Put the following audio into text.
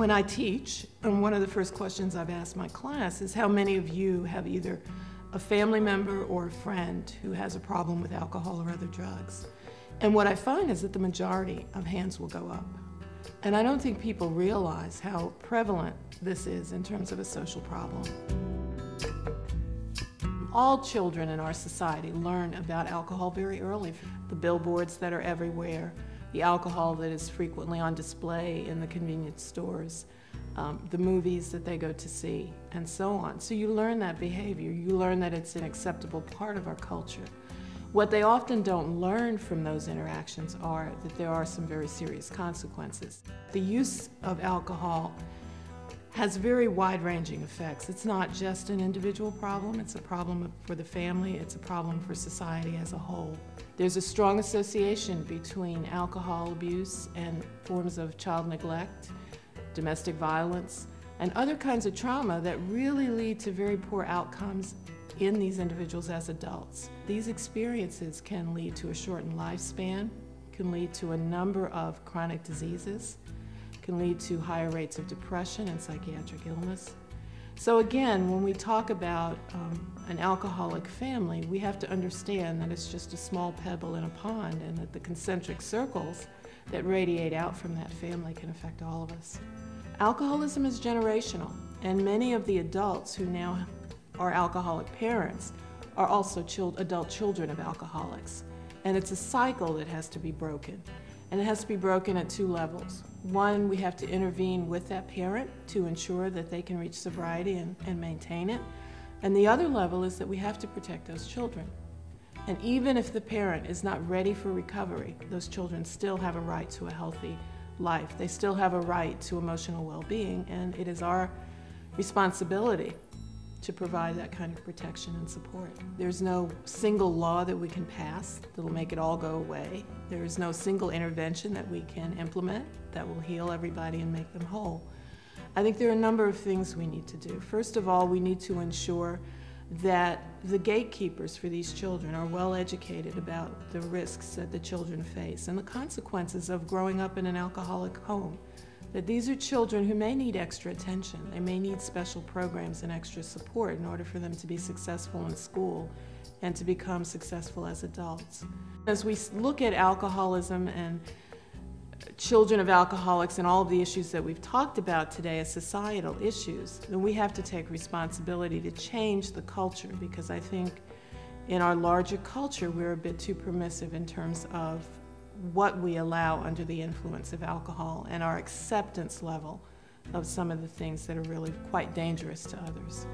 When I teach, and one of the first questions I've asked my class is how many of you have either a family member or a friend who has a problem with alcohol or other drugs. And what I find is that the majority of hands will go up. And I don't think people realize how prevalent this is in terms of a social problem. All children in our society learn about alcohol very early. The billboards that are everywhere, the alcohol that is frequently on display in the convenience stores, the movies that they go to see, and so on. So you learn that behavior. You learn that it's an acceptable part of our culture. What they often don't learn from those interactions are that there are some very serious consequences. The use of alcohol has very wide-ranging effects. It's not just an individual problem, it's a problem for the family, it's a problem for society as a whole. There's a strong association between alcohol abuse and forms of child neglect, domestic violence, and other kinds of trauma that really lead to very poor outcomes in these individuals as adults. These experiences can lead to a shortened lifespan, can lead to a number of chronic diseases, can lead to higher rates of depression and psychiatric illness. So again, when we talk about an alcoholic family, we have to understand that it's just a small pebble in a pond and that the concentric circles that radiate out from that family can affect all of us. Alcoholism is generational, and many of the adults who now are alcoholic parents are also adult children of alcoholics. And it's a cycle that has to be broken. And it has to be broken at two levels. One, we have to intervene with that parent to ensure that they can reach sobriety and maintain it. And the other level is that we have to protect those children. And even if the parent is not ready for recovery, those children still have a right to a healthy life. They still have a right to emotional well-being, and it is our responsibility to provide that kind of protection and support. There's no single law that we can pass that'll make it all go away. There is no single intervention that we can implement that will heal everybody and make them whole. I think there are a number of things we need to do. First of all, we need to ensure that the gatekeepers for these children are well educated about the risks that the children face and the consequences of growing up in an alcoholic home. That these are children who may need extra attention. They may need special programs and extra support in order for them to be successful in school and to become successful as adults. As we look at alcoholism and children of alcoholics and all of the issues that we've talked about today as societal issues, then we have to take responsibility to change the culture, because I think in our larger culture we're a bit too permissive in terms of what we allow under the influence of alcohol and our acceptance level of some of the things that are really quite dangerous to others.